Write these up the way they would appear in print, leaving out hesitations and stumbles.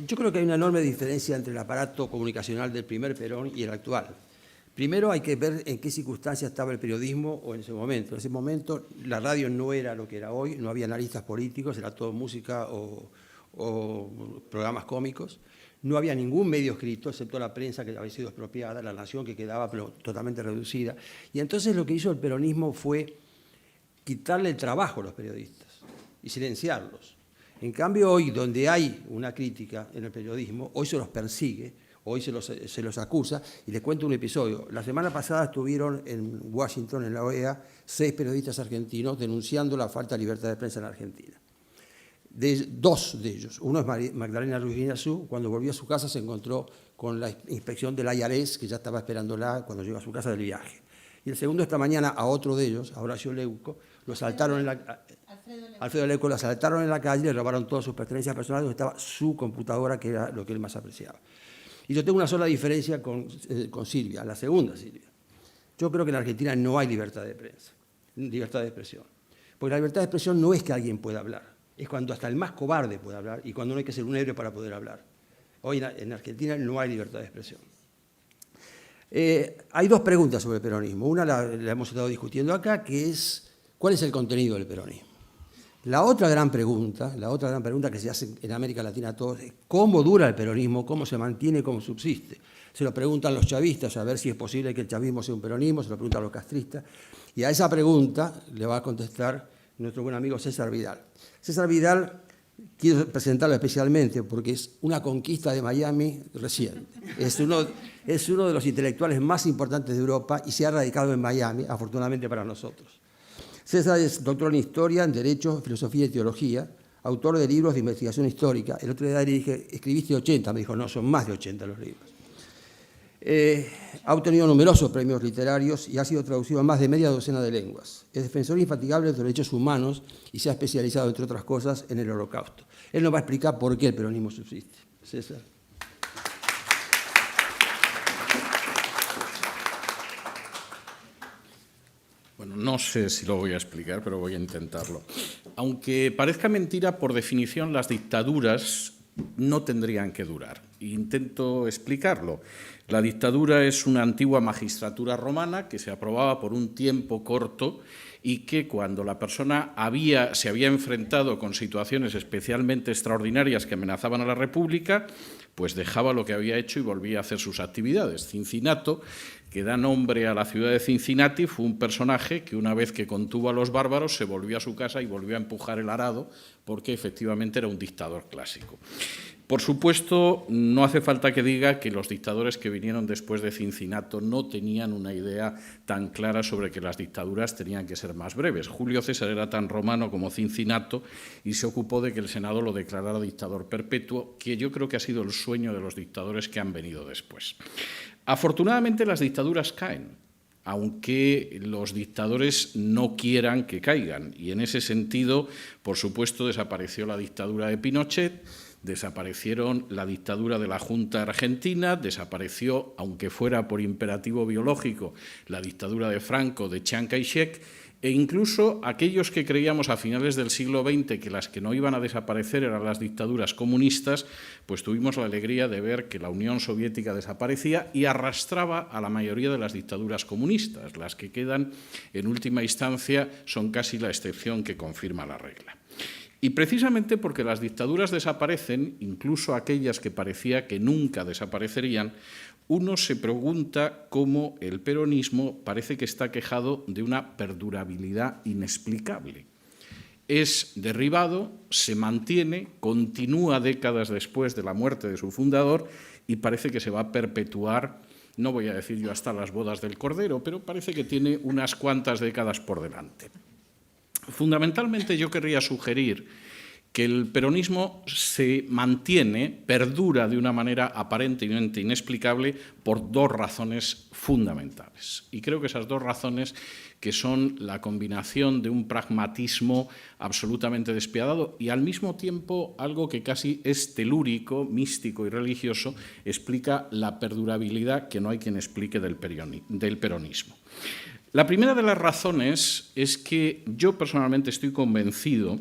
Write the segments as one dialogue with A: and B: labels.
A: Yo creo que hay una enorme diferencia entre el aparato comunicacional del primer Perón y el actual. Primero hay que ver en qué circunstancias estaba el periodismo o en ese momento. En ese momento la radio no era lo que era hoy, no había analistas políticos, era todo música o programas cómicos. No había ningún medio escrito, excepto la prensa que había sido expropiada, La Nación que quedaba pero totalmente reducida. Y entonces lo que hizo el peronismo fue quitarle el trabajo a los periodistas y silenciarlos. En cambio hoy, donde hay una crítica en el periodismo, hoy se los persigue, hoy se los acusa, y les cuento un episodio. La semana pasada estuvieron en Washington, en la OEA, 6 periodistas argentinos denunciando la falta de libertad de prensa en Argentina. Dos de ellos, uno es Magdalena Ruiz Guiñazú, cuando volvió a su casa se encontró con la inspección del IRS, que ya estaba esperándola cuando llegó a su casa del viaje. Y el segundo, esta mañana, a otro de ellos, a Horacio Leuco, lo asaltaron en la... Alfredo Leuco lo asaltaron en la calle, le robaron todas sus pertenencias personales, donde estaba su computadora, que era lo que él más apreciaba. Y yo tengo una sola diferencia con Silvia, la segunda Silvia. Yo creo que en Argentina no hay libertad de prensa, libertad de expresión. Porque la libertad de expresión no es que alguien pueda hablar, es cuando hasta el más cobarde puede hablar y cuando no hay que ser un héroe para poder hablar. Hoy en Argentina no hay libertad de expresión. Hay dos preguntas sobre el peronismo. Una la hemos estado discutiendo acá, que es ¿cuál es el contenido del peronismo? La otra gran pregunta que se hace en América Latina a todos es ¿cómo dura el peronismo? ¿Cómo se mantiene? ¿Cómo subsiste? Se lo preguntan los chavistas a ver si es posible que el chavismo sea un peronismo, se lo preguntan los castristas. Y a esa pregunta le va a contestar nuestro buen amigo César Vidal. César Vidal, quiero presentarlo especialmente porque es una conquista de Miami reciente. Es uno de los intelectuales más importantes de Europa y se ha radicado en Miami, afortunadamente para nosotros. César es doctor en Historia, en Derecho, Filosofía y Teología, autor de libros de investigación histórica. El otro día le dije, escribiste 80, me dijo, no, son más de 80 los libros. Ha obtenido numerosos premios literarios y ha sido traducido a más de media docena de lenguas. Es defensor infatigable de los derechos humanos y se ha especializado, entre otras cosas, en el Holocausto. Él nos va a explicar por qué el peronismo subsiste. César.
B: Bueno, no sé si lo voy a explicar, pero voy a intentarlo. Aunque parezca mentira, por definición las dictaduras no tendrían que durar. Intento explicarlo. La dictadura es una antigua magistratura romana que se aprobaba por un tiempo corto y que cuando la persona se había enfrentado con situaciones especialmente extraordinarias que amenazaban a la República, pues dejaba lo que había hecho y volvía a hacer sus actividades. Cincinnato, que da nombre a la ciudad de Cincinnati, fue un personaje que una vez que contuvo a los bárbaros se volvió a su casa y volvió a empujar el arado porque efectivamente era un dictador clásico. Por supuesto, no hace falta que diga que los dictadores que vinieron después de Cincinnato no tenían una idea tan clara sobre que las dictaduras tenían que ser más breves. Julio César era tan romano como Cincinnato y se ocupó de que el Senado lo declarara dictador perpetuo, que yo creo que ha sido el sueño de los dictadores que han venido después. Afortunadamente las dictaduras caen, aunque los dictadores no quieran que caigan. Y en ese sentido, por supuesto, desapareció la dictadura de Pinochet, desaparecieron la dictadura de la Junta Argentina, desapareció, aunque fuera por imperativo biológico, la dictadura de Franco, de Chiang Kai-shek, e incluso aquellos que creíamos a finales del siglo XX que las que no iban a desaparecer eran las dictaduras comunistas, pues tuvimos la alegría de ver que la Unión Soviética desaparecía y arrastraba a la mayoría de las dictaduras comunistas. Las que quedan, en última instancia, son casi la excepción que confirma la regla. Y precisamente porque las dictaduras desaparecen, incluso aquellas que parecía que nunca desaparecerían, uno se pregunta cómo el peronismo parece que está quejado de una perdurabilidad inexplicable. Es derribado, se mantiene, continúa décadas después de la muerte de su fundador y parece que se va a perpetuar, no voy a decir yo hasta las bodas del Cordero, pero parece que tiene unas cuantas décadas por delante. Fundamentalmente yo querría sugerir que el peronismo se mantiene, perdura de una manera aparentemente inexplicable por dos razones fundamentales. Y creo que esas dos razones, que son la combinación de un pragmatismo absolutamente despiadado y al mismo tiempo algo que casi es telúrico, místico y religioso, explica la perdurabilidad que no hay quien explique del peronismo. La primera de las razones es que yo personalmente estoy convencido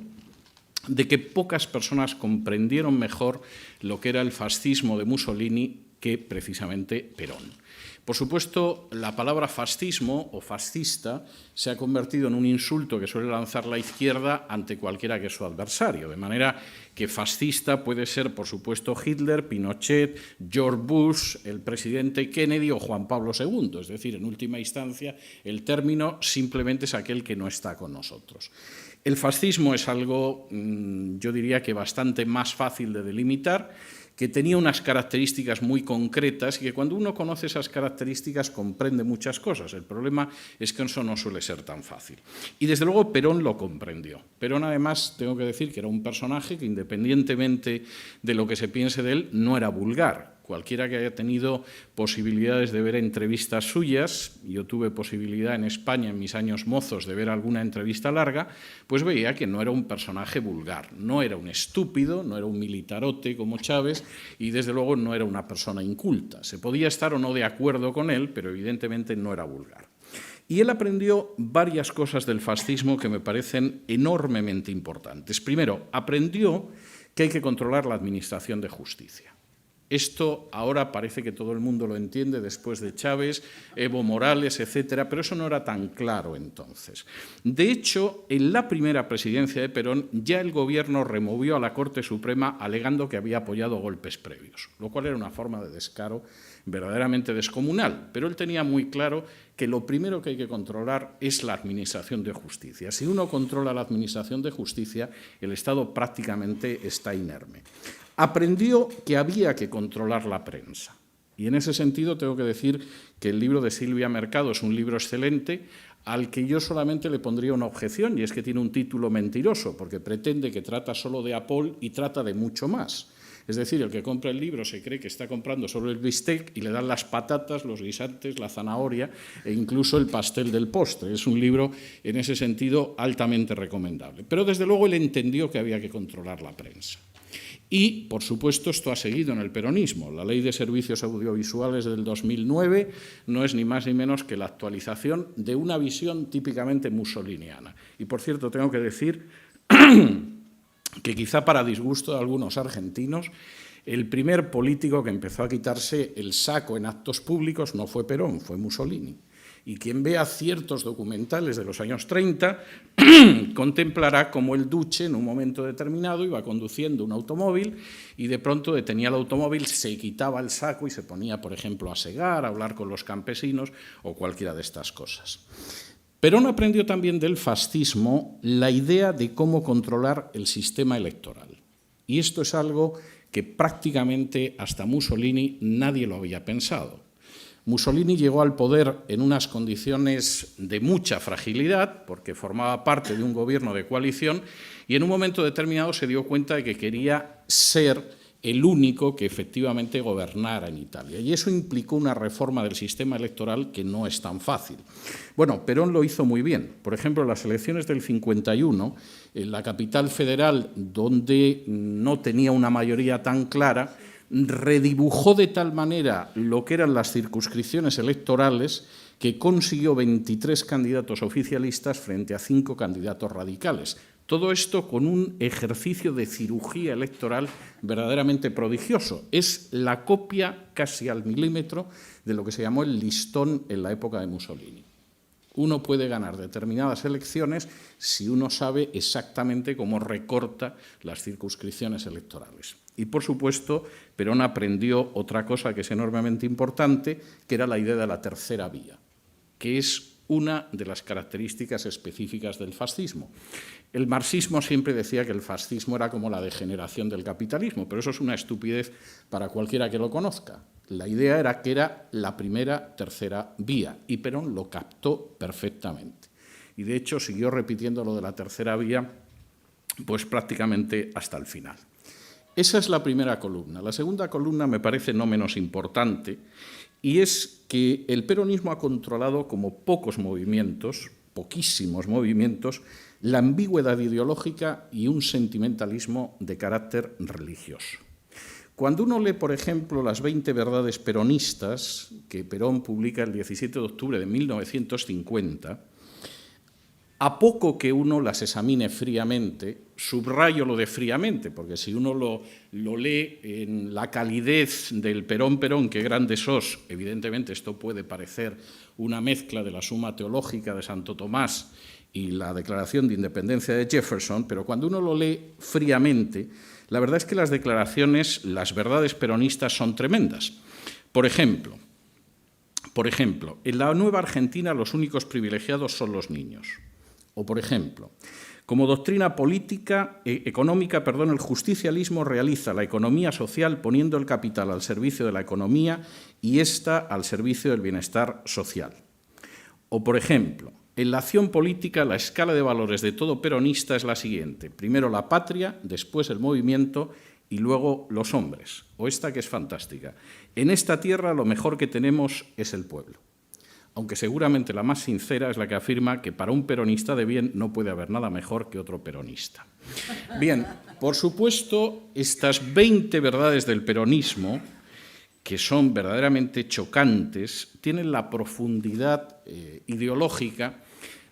B: de que pocas personas comprendieron mejor lo que era el fascismo de Mussolini que precisamente Perón. Por supuesto, la palabra fascismo o fascista se ha convertido en un insulto que suele lanzar la izquierda ante cualquiera que es su adversario, de manera que fascista puede ser, por supuesto, Hitler, Pinochet, George Bush, el presidente Kennedy o Juan Pablo II. Es decir, en última instancia, el término simplemente es aquel que no está con nosotros. El fascismo es algo, yo diría que bastante más fácil de delimitar, que tenía unas características muy concretas y que cuando uno conoce esas características comprende muchas cosas. El problema es que eso no suele ser tan fácil. Y desde luego Perón lo comprendió. Perón, además, tengo que decir que era un personaje que, independientemente de lo que se piense de él, no era vulgar. Cualquiera que haya tenido posibilidades de ver entrevistas suyas, yo tuve posibilidad en España en mis años mozos de ver alguna entrevista larga, pues veía que no era un personaje vulgar, no era un estúpido, no era un militarote como Chávez y desde luego no era una persona inculta. Se podía estar o no de acuerdo con él, pero evidentemente no era vulgar. Y él aprendió varias cosas del fascismo que me parecen enormemente importantes. Primero, aprendió que hay que controlar la administración de justicia. Esto ahora parece que todo el mundo lo entiende después de Chávez, Evo Morales, etcétera, pero eso no era tan claro entonces. De hecho, en la primera presidencia de Perón ya el gobierno removió a la Corte Suprema alegando que había apoyado golpes previos, lo cual era una forma de descaro verdaderamente descomunal, pero él tenía muy claro que lo primero que hay que controlar es la administración de justicia. Si uno controla la administración de justicia, el Estado prácticamente está inerme. Aprendió que había que controlar la prensa. Y en ese sentido tengo que decir que el libro de Silvia Mercado es un libro excelente al que yo solamente le pondría una objeción, y es que tiene un título mentiroso, porque pretende que trata solo de Apol y trata de mucho más. Es decir, el que compra el libro se cree que está comprando solo el bistec y le dan las patatas, los guisantes, la zanahoria e incluso el pastel del postre. Es un libro, en ese sentido, altamente recomendable. Pero desde luego él entendió que había que controlar la prensa. Y, por supuesto, esto ha seguido en el peronismo. La Ley de Servicios Audiovisuales del 2009 no es ni más ni menos que la actualización de una visión típicamente mussoliniana. Y, por cierto, tengo que decir que quizá para disgusto de algunos argentinos, el primer político que empezó a quitarse el saco en actos públicos no fue Perón, fue Mussolini. Y quien vea ciertos documentales de los años 30 contemplará cómo el Duce en un momento determinado iba conduciendo un automóvil y de pronto detenía el automóvil, se quitaba el saco y se ponía, por ejemplo, a segar, a hablar con los campesinos o cualquiera de estas cosas. Perón aprendió también del fascismo la idea de cómo controlar el sistema electoral. Y esto es algo que prácticamente hasta Mussolini nadie lo había pensado. Mussolini llegó al poder en unas condiciones de mucha fragilidad, porque formaba parte de un gobierno de coalición, y en un momento determinado se dio cuenta de que quería ser el único que efectivamente gobernara en Italia. Y eso implicó una reforma del sistema electoral que no es tan fácil. Bueno, Perón lo hizo muy bien. Por ejemplo, en las elecciones del 51, en la capital federal, donde no tenía una mayoría tan clara, redibujó de tal manera lo que eran las circunscripciones electorales que consiguió 23 candidatos oficialistas frente a 5 candidatos radicales. Todo esto con un ejercicio de cirugía electoral verdaderamente prodigioso. Es la copia casi al milímetro de lo que se llamó el listón en la época de Mussolini. Uno puede ganar determinadas elecciones si uno sabe exactamente cómo recorta las circunscripciones electorales. Y, por supuesto, Perón aprendió otra cosa que es enormemente importante, que era la idea de la tercera vía, que es una de las características específicas del fascismo. El marxismo siempre decía que el fascismo era como la degeneración del capitalismo, pero eso es una estupidez para cualquiera que lo conozca. La idea era que era la primera tercera vía, y Perón lo captó perfectamente. Y, de hecho, siguió repitiendo lo de la tercera vía pues prácticamente hasta el final. Esa es la primera columna. La segunda columna me parece no menos importante, y es que el peronismo ha controlado como pocos movimientos, poquísimos movimientos, la ambigüedad ideológica y un sentimentalismo de carácter religioso. Cuando uno lee, por ejemplo, las 20 verdades peronistas, que Perón publica el 17 de octubre de 1950, A poco que uno las examine fríamente, subrayo lo de fríamente, porque si uno lo lee en la calidez del Perón, qué grande sos, evidentemente esto puede parecer una mezcla de la Suma Teológica de Santo Tomás y la Declaración de Independencia de Jefferson, pero cuando uno lo lee fríamente, la verdad es que las declaraciones, las verdades peronistas son tremendas. Por ejemplo, en la nueva Argentina los únicos privilegiados son los niños. O, por ejemplo, como doctrina económica, el justicialismo realiza la economía social poniendo el capital al servicio de la economía y ésta al servicio del bienestar social. O, por ejemplo, en la acción política la escala de valores de todo peronista es la siguiente. Primero la patria, después el movimiento y luego los hombres. O esta que es fantástica. En esta tierra lo mejor que tenemos es el pueblo. Aunque seguramente la más sincera es la que afirma que para un peronista de bien no puede haber nada mejor que otro peronista. Bien, por supuesto, estas 20 verdades del peronismo, que son verdaderamente chocantes, tienen la profundidad ideológica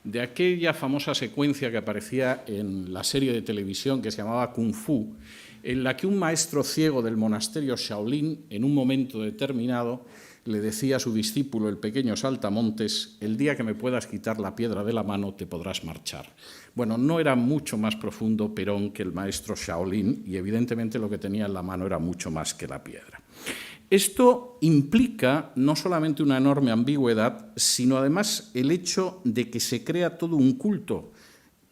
B: de aquella famosa secuencia que aparecía en la serie de televisión que se llamaba Kung Fu, en la que un maestro ciego del monasterio Shaolin, en un momento determinado, le decía a su discípulo, el pequeño Saltamontes, el día que me puedas quitar la piedra de la mano te podrás marchar. Bueno, no era mucho más profundo Perón que el maestro Shaolin y evidentemente lo que tenía en la mano era mucho más que la piedra. Esto implica no solamente una enorme ambigüedad, sino además el hecho de que se crea todo un culto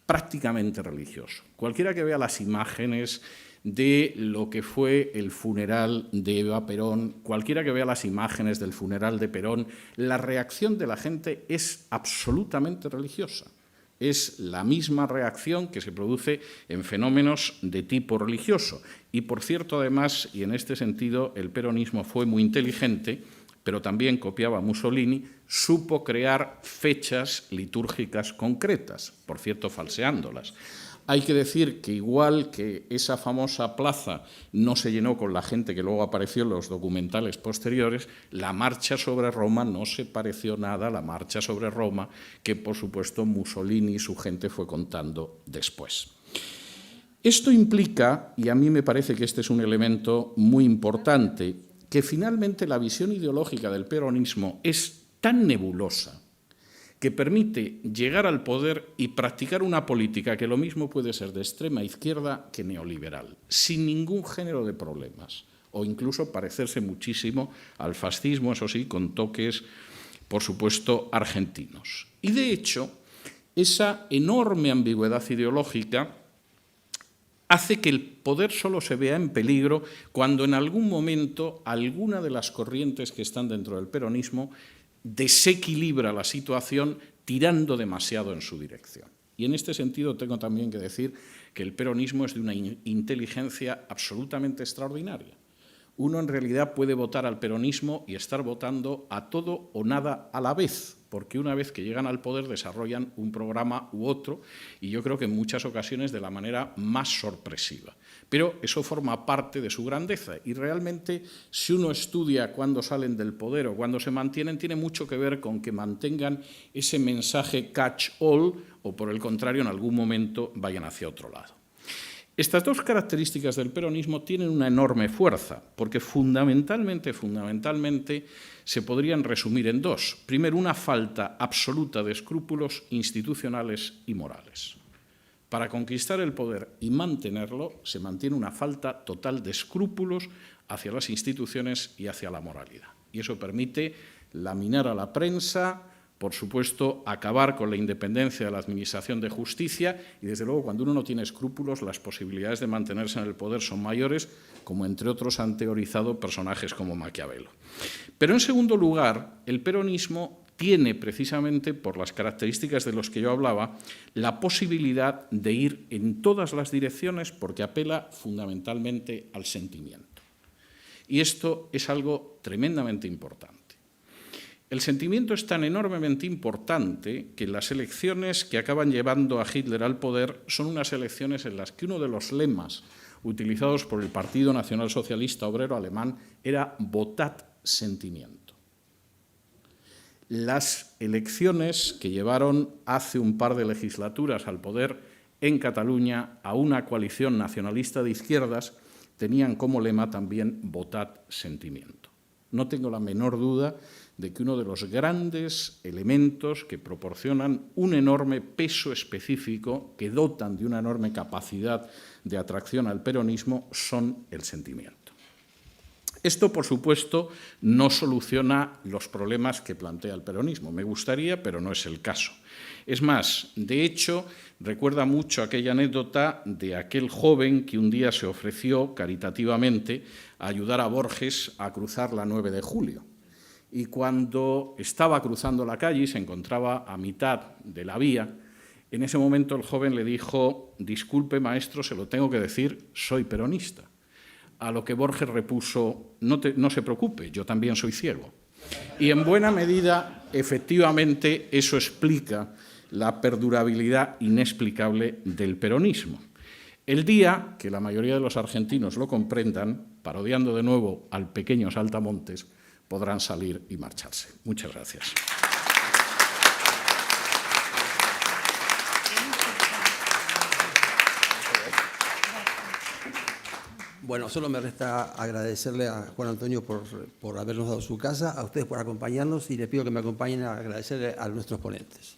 B: prácticamente religioso. Cualquiera que vea las imágenes de lo que fue el funeral de Eva Perón, cualquiera que vea las imágenes del funeral de Perón, la reacción de la gente es absolutamente religiosa. Es la misma reacción que se produce en fenómenos de tipo religioso. Y, por cierto, además, y en este sentido, el peronismo fue muy inteligente, pero también copiaba a Mussolini, supo crear fechas litúrgicas concretas, por cierto, falseándolas. Hay que decir que igual que esa famosa plaza no se llenó con la gente que luego apareció en los documentales posteriores, la marcha sobre Roma no se pareció nada a la marcha sobre Roma que, por supuesto, Mussolini y su gente fue contando después. Esto implica, y a mí me parece que este es un elemento muy importante, que finalmente la visión ideológica del peronismo es tan nebulosa que permite llegar al poder y practicar una política que lo mismo puede ser de extrema izquierda que neoliberal, sin ningún género de problemas, o incluso parecerse muchísimo al fascismo, eso sí, con toques, por supuesto, argentinos. Y, de hecho, esa enorme ambigüedad ideológica hace que el poder solo se vea en peligro cuando en algún momento alguna de las corrientes que están dentro del peronismo desequilibra la situación tirando demasiado en su dirección. Y en este sentido tengo también que decir que el peronismo es de una inteligencia absolutamente extraordinaria. Uno en realidad puede votar al peronismo y estar votando a todo o nada a la vez, porque una vez que llegan al poder desarrollan un programa u otro, y yo creo que en muchas ocasiones de la manera más sorpresiva. Pero eso forma parte de su grandeza, y realmente si uno estudia cuándo salen del poder o cuándo se mantienen, tiene mucho que ver con que mantengan ese mensaje catch-all o, por el contrario, en algún momento vayan hacia otro lado. Estas dos características del peronismo tienen una enorme fuerza, porque fundamentalmente se podrían resumir en dos. Primero, una falta absoluta de escrúpulos institucionales y morales. Para conquistar el poder y mantenerlo, se mantiene una falta total de escrúpulos hacia las instituciones y hacia la moralidad. Y eso permite laminar a la prensa, por supuesto, acabar con la independencia de la Administración de Justicia y, desde luego, cuando uno no tiene escrúpulos, las posibilidades de mantenerse en el poder son mayores, como entre otros han teorizado personajes como Maquiavelo. Pero, en segundo lugar, el peronismo tiene, precisamente por las características de los que yo hablaba, la posibilidad de ir en todas las direcciones porque apela fundamentalmente al sentimiento. Y esto es algo tremendamente importante. El sentimiento es tan enormemente importante que las elecciones que acaban llevando a Hitler al poder son unas elecciones en las que uno de los lemas utilizados por el Partido Nacional Socialista Obrero Alemán era «Votat sentimiento». Las elecciones que llevaron hace un par de legislaturas al poder en Cataluña a una coalición nacionalista de izquierdas tenían como lema también «Votad sentimiento». No tengo la menor duda de que uno de los grandes elementos que proporcionan un enorme peso específico, que dotan de una enorme capacidad de atracción al peronismo, son el sentimiento. Esto, por supuesto, no soluciona los problemas que plantea el peronismo. Me gustaría, pero no es el caso. Es más, de hecho, recuerda mucho aquella anécdota de aquel joven que un día se ofreció caritativamente a ayudar a Borges a cruzar la 9 de julio. Y cuando estaba cruzando la calle y se encontraba a mitad de la vía, en ese momento el joven le dijo: «Disculpe, maestro, se lo tengo que decir, soy peronista». A lo que Borges repuso: no se preocupe, yo también soy ciego. Y en buena medida, efectivamente, eso explica la perdurabilidad inexplicable del peronismo. El día que la mayoría de los argentinos lo comprendan, parodiando de nuevo al pequeño Saltamontes, podrán salir y marcharse. Muchas gracias.
A: Bueno, solo me resta agradecerle a Juan Antonio por habernos dado su casa, a ustedes por acompañarnos, y les pido que me acompañen a agradecerle a nuestros ponentes.